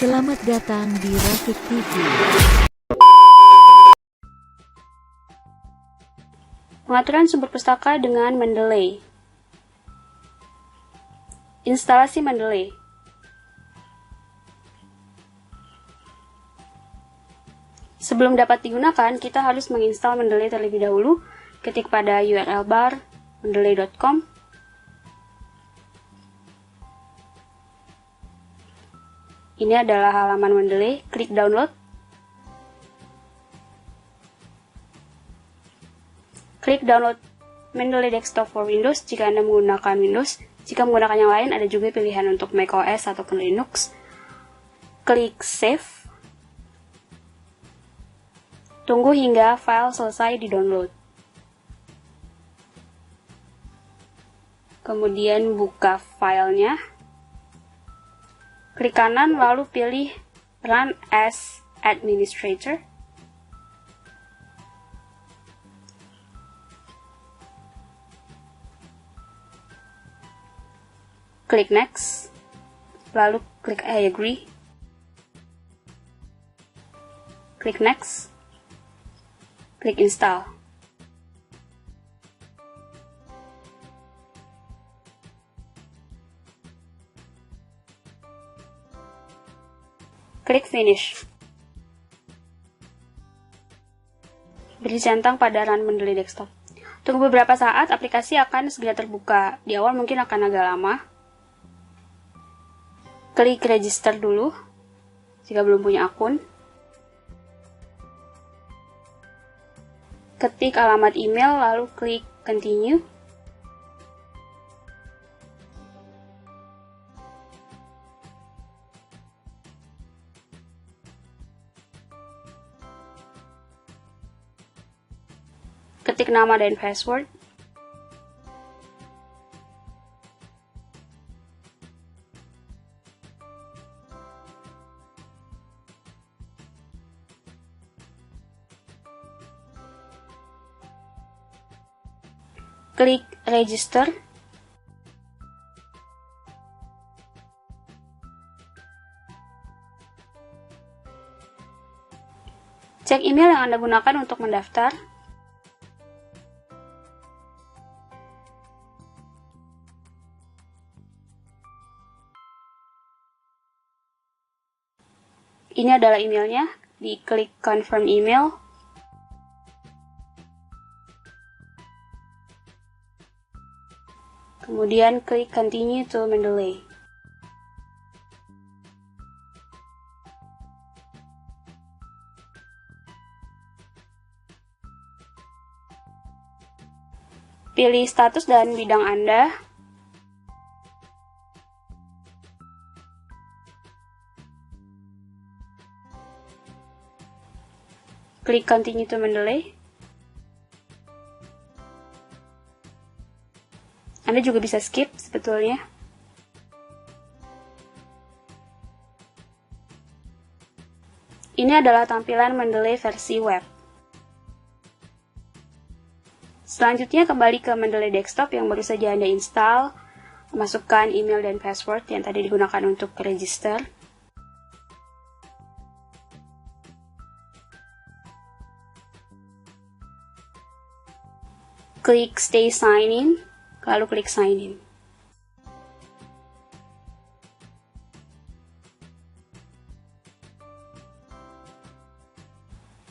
Selamat datang di Rafiq TV. Pengaturan sumber pustaka dengan Mendeley. Instalasi Mendeley. Sebelum dapat digunakan, kita harus menginstal Mendeley terlebih dahulu. Ketik pada URL bar mendeley.com. Ini adalah halaman Mendeley, klik download. Klik download Mendeley Desktop for Windows jika Anda menggunakan Windows. Jika menggunakan yang lain, ada juga pilihan untuk macOS ataupun Linux. Klik save. Tunggu hingga file selesai di-download. Kemudian buka filenya. Klik kanan lalu pilih Run as Administrator. Klik Next. Lalu klik I agree. Klik Next. Klik Install. Klik Finish. Beri centang pada Run Mendeley Desktop. Tunggu beberapa saat, aplikasi akan segera terbuka. Di awal mungkin akan agak lama. Klik Register dulu, jika belum punya akun. Ketik alamat email, lalu klik Continue. Ketik nama dan password. Klik Register. Cek email yang Anda gunakan untuk mendaftar. Ini adalah emailnya, diklik Confirm Email. Kemudian klik Continue to Mendeley. Pilih status dan bidang Anda. Klik Continue to Mendeley. Anda juga bisa skip sebetulnya. Ini adalah tampilan Mendeley versi web. Selanjutnya kembali ke Mendeley Desktop yang baru saja Anda install. Masukkan email dan password yang tadi digunakan untuk register. Klik Stay Sign In, lalu klik Sign In.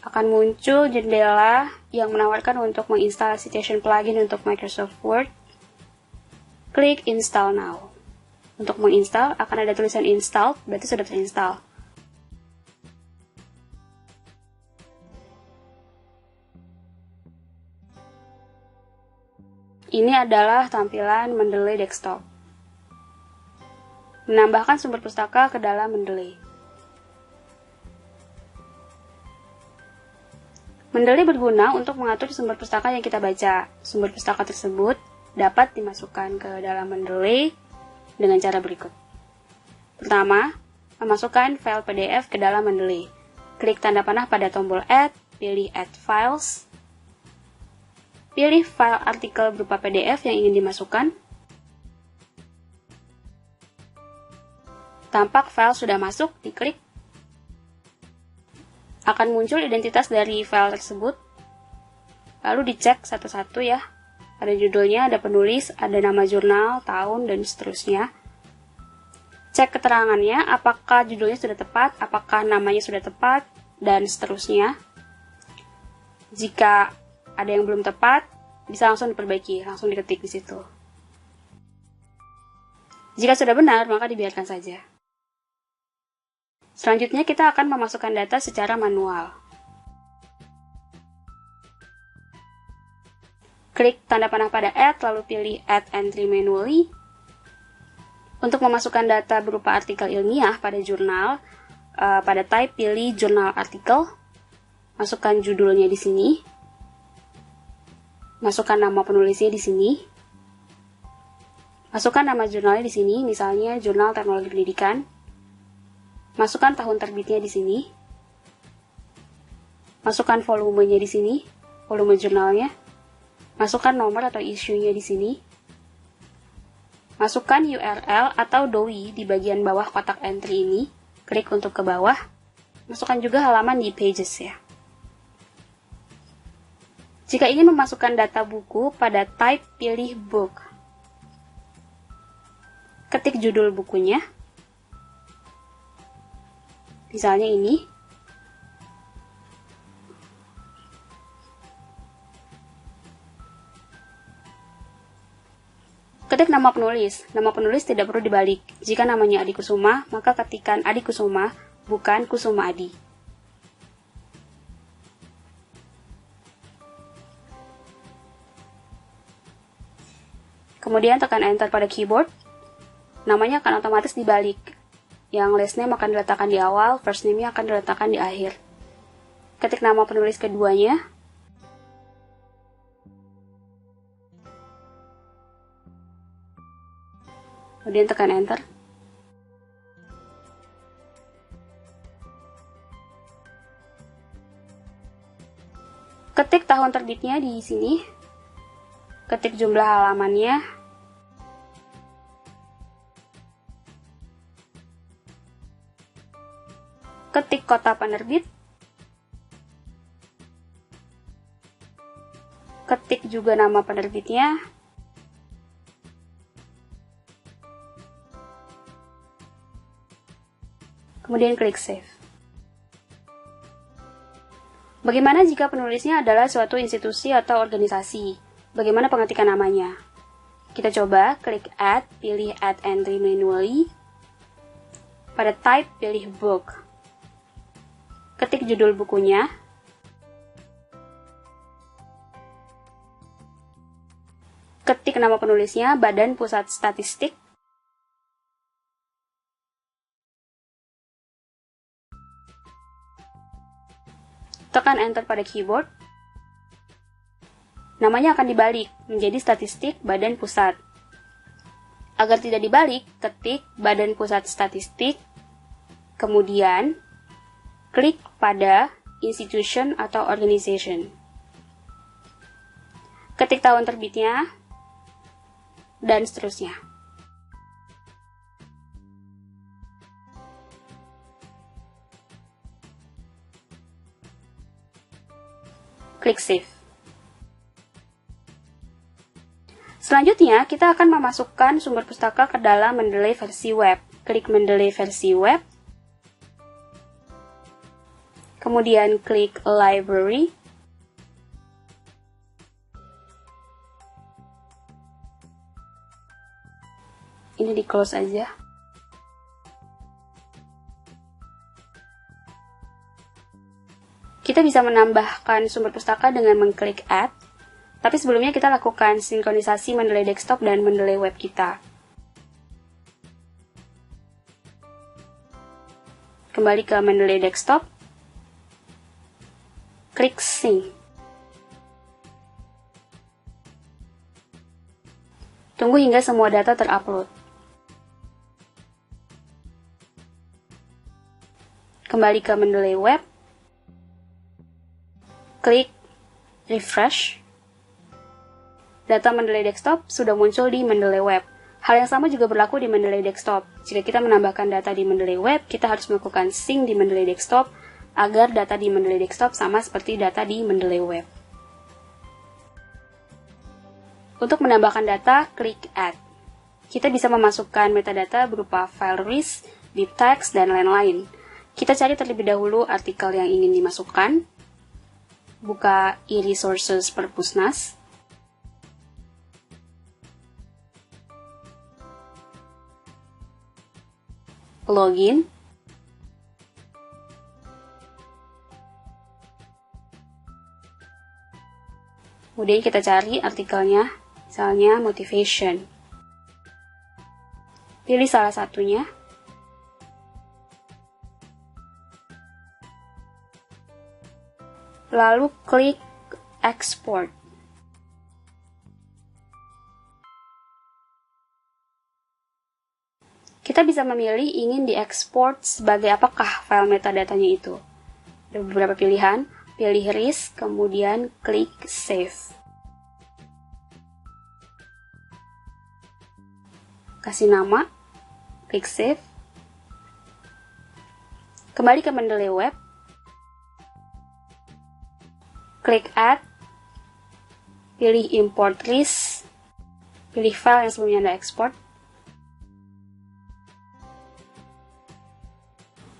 Akan muncul jendela yang menawarkan untuk menginstal Citation plugin untuk Microsoft Word. Klik Install Now. Untuk menginstal akan ada tulisan Install, berarti sudah terinstall. Ini adalah tampilan Mendeley Desktop. Menambahkan sumber pustaka ke dalam Mendeley. Mendeley berguna untuk mengatur sumber pustaka yang kita baca. Sumber pustaka tersebut dapat dimasukkan ke dalam Mendeley dengan cara berikut. Pertama, memasukkan file PDF ke dalam Mendeley. Klik tanda panah pada tombol Add, pilih Add Files. Pilih file artikel berupa PDF yang ingin dimasukkan. Tampak file sudah masuk, diklik. Akan muncul identitas dari file tersebut. Lalu dicek satu-satu ya. Ada judulnya, ada penulis, ada nama jurnal, tahun, dan seterusnya. Cek keterangannya, apakah judulnya sudah tepat, apakah namanya sudah tepat, dan seterusnya. Jika ada yang belum tepat, bisa langsung diperbaiki, langsung diketik di situ. Jika sudah benar, maka dibiarkan saja. Selanjutnya kita akan memasukkan data secara manual. Klik tanda panah pada Add, lalu pilih Add Entry Manually. Untuk memasukkan data berupa artikel ilmiah pada jurnal, pada type pilih Journal Article. Masukkan judulnya di sini. Masukkan nama penulisnya di sini. Masukkan nama jurnalnya di sini, misalnya Jurnal Teknologi Pendidikan. Masukkan tahun terbitnya di sini. Masukkan volumenya di sini, volume jurnalnya. Masukkan nomor atau isunya di sini. Masukkan URL atau DOI di bagian bawah kotak entry ini. Klik untuk ke bawah. Masukkan juga halaman di Pages ya. Jika ingin memasukkan data buku, pada type pilih Book. Ketik judul bukunya. Misalnya ini. Ketik nama penulis. Nama penulis tidak perlu dibalik. Jika namanya Adi Kusuma, maka ketikkan Adi Kusuma, bukan Kusuma Adi. Kemudian tekan Enter pada keyboard. Namanya akan otomatis dibalik. Yang last name akan diletakkan di awal, first name-nya akan diletakkan di akhir. Ketik nama penulis keduanya. Kemudian tekan Enter. Ketik tahun terbitnya di sini. Ketik jumlah halamannya. Ketik kota penerbit. Ketik juga nama penerbitnya. Kemudian klik Save. Bagaimana jika penulisnya adalah suatu institusi atau organisasi? Bagaimana pengetikan namanya? Kita coba klik Add, pilih Add Entry Manually. Pada Type, pilih Book. Ketik judul bukunya. Ketik nama penulisnya, Badan Pusat Statistik. Tekan Enter pada keyboard. Namanya akan dibalik menjadi Statistik Badan Pusat. Agar tidak dibalik, ketik Badan Pusat Statistik, kemudian klik pada institution atau organization. Ketik tahun terbitnya, dan seterusnya. Klik Save. Selanjutnya, kita akan memasukkan sumber pustaka ke dalam Mendeley versi web. Klik Mendeley versi web. Kemudian klik Library. Ini di close aja. Kita bisa menambahkan sumber pustaka dengan mengklik Add. Tapi sebelumnya kita lakukan sinkronisasi Mendeley Desktop dan Mendeley Web kita. Kembali ke Mendeley Desktop. Klik Sync. Tunggu hingga semua data terupload. Kembali ke Mendeley Web. Klik Refresh. Data Mendeley Desktop sudah muncul di Mendeley Web. Hal yang sama juga berlaku di Mendeley Desktop. Jika kita menambahkan data di Mendeley Web, kita harus melakukan sync di Mendeley Desktop agar data di Mendeley Desktop sama seperti data di Mendeley Web. Untuk menambahkan data, klik Add. Kita bisa memasukkan metadata berupa file RIS, bib text, dan lain-lain. Kita cari terlebih dahulu artikel yang ingin dimasukkan. Buka e-resources Perpusnas. Login. Kemudian kita cari artikelnya, misalnya motivation. Pilih salah satunya. Lalu klik export. Kita bisa memilih ingin diekspor sebagai apakah file metadatanya itu. Ada beberapa pilihan, pilih RIS, kemudian klik Save. Kasih nama, klik Save. Kembali ke Mendeley Web. Klik Add. Pilih Import RIS. Pilih file yang sebelumnya Anda ekspor.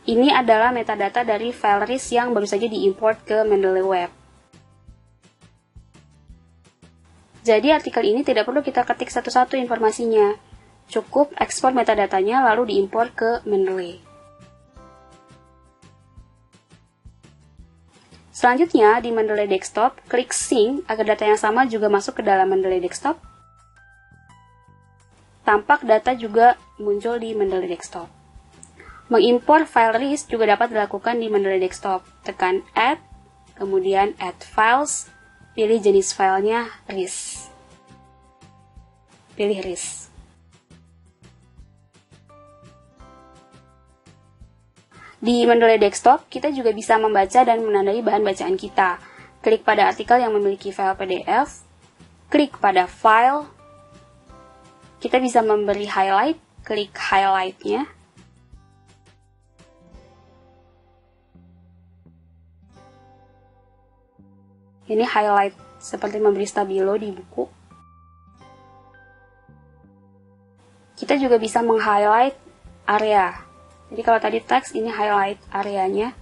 Ini adalah metadata dari file RIS yang baru saja diimport ke Mendeley Web. Jadi artikel ini tidak perlu kita ketik satu-satu informasinya. Cukup ekspor metadatanya lalu diimport ke Mendeley. Selanjutnya, di Mendeley Desktop, klik Sync agar data yang sama juga masuk ke dalam Mendeley Desktop. Tampak data juga muncul di Mendeley Desktop. Mengimpor file RIS juga dapat dilakukan di Mendeley Desktop. Tekan Add, kemudian Add Files, pilih jenis filenya RIS. Pilih RIS. Di Mendeley Desktop, kita juga bisa membaca dan menandai bahan bacaan kita. Klik pada artikel yang memiliki file PDF, klik pada File, kita bisa memberi highlight, klik highlight-nya. Ini highlight seperti memberi stabilo di buku. Kita juga bisa meng-highlight area. Jadi kalau tadi teks, ini highlight areanya.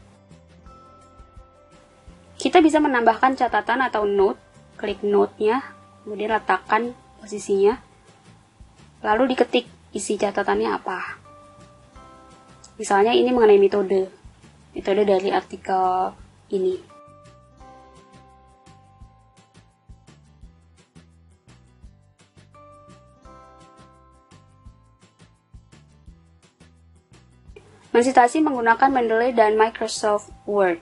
Kita bisa menambahkan catatan atau note. Klik note-nya, kemudian letakkan posisinya. Lalu diketik isi catatannya apa. Misalnya ini mengenai metode dari artikel ini. Mensitasi menggunakan Mendeley dan Microsoft Word.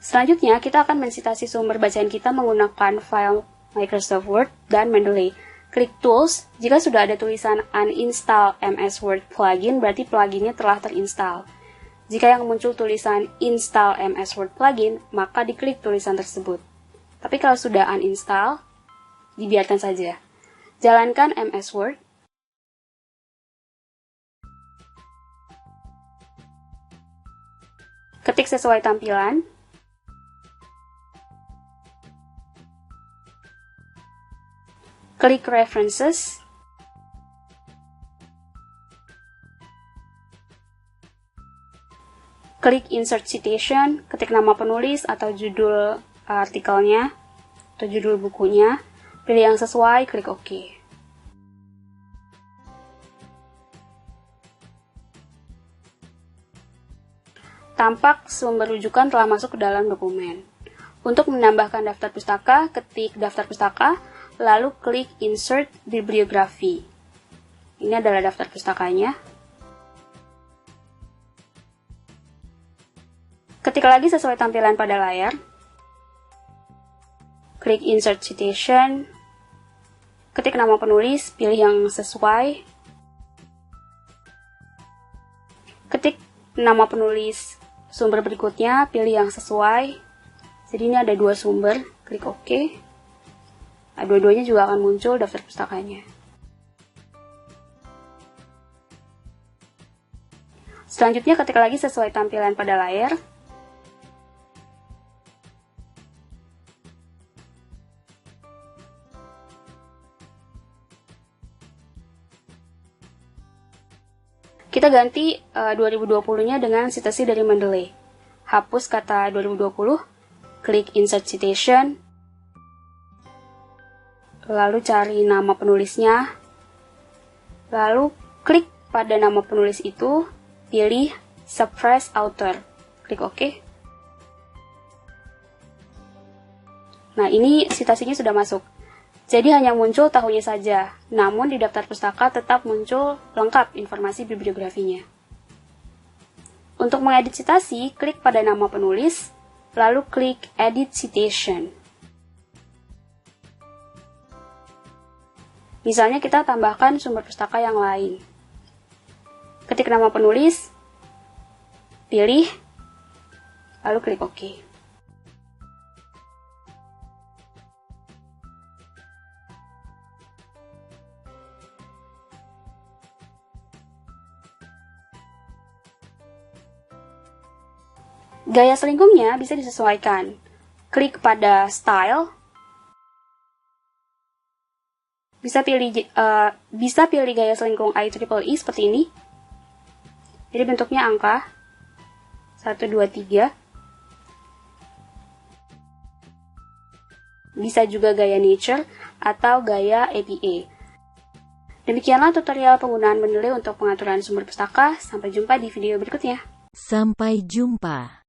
Selanjutnya, kita akan mensitasi sumber bacaan kita menggunakan file Microsoft Word dan Mendeley. Klik Tools, jika sudah ada tulisan Uninstall MS Word Plugin, berarti pluginnya telah terinstall. Jika yang muncul tulisan Install MS Word Plugin, maka diklik tulisan tersebut. Tapi kalau sudah uninstall, dibiarkan saja. Jalankan MS Word. Ketik sesuai tampilan. Klik References. Klik Insert Citation, ketik nama penulis atau judul artikelnya, atau judul bukunya. Pilih yang sesuai, klik OK. Tampak sumber rujukan telah masuk ke dalam dokumen. Untuk menambahkan daftar pustaka, ketik daftar pustaka, lalu klik Insert Bibliography. Ini adalah daftar pustakanya. Ketik lagi sesuai tampilan pada layar. Klik Insert Citation. Ketik nama penulis, pilih yang sesuai. Ketik nama penulis sumber berikutnya, pilih yang sesuai. Jadi ini ada dua sumber, klik OK. Nah, dua-duanya juga akan muncul daftar pustakanya. Selanjutnya ketik lagi sesuai tampilan pada layar. Kita ganti 2020-nya dengan citasi dari Mendeley. Hapus kata 2020, klik Insert Citation, lalu cari nama penulisnya, lalu klik pada nama penulis itu, pilih Suppress Author, klik OK. Nah, ini citasinya sudah masuk. Jadi hanya muncul tahunnya saja, namun di daftar pustaka tetap muncul lengkap informasi bibliografinya. Untuk mengedit citasi, klik pada nama penulis, lalu klik Edit Citation. Misalnya kita tambahkan sumber pustaka yang lain. Ketik nama penulis, pilih, lalu klik OK. Gaya selingkungnya bisa disesuaikan. Klik pada Style. Bisa pilih gaya selingkung IEEE seperti ini. Jadi bentuknya angka 1, 2, 3. Bisa juga gaya Nature atau gaya APA. Demikianlah tutorial penggunaan Mendeley untuk pengaturan sumber pustaka. Sampai jumpa di video berikutnya. Sampai jumpa.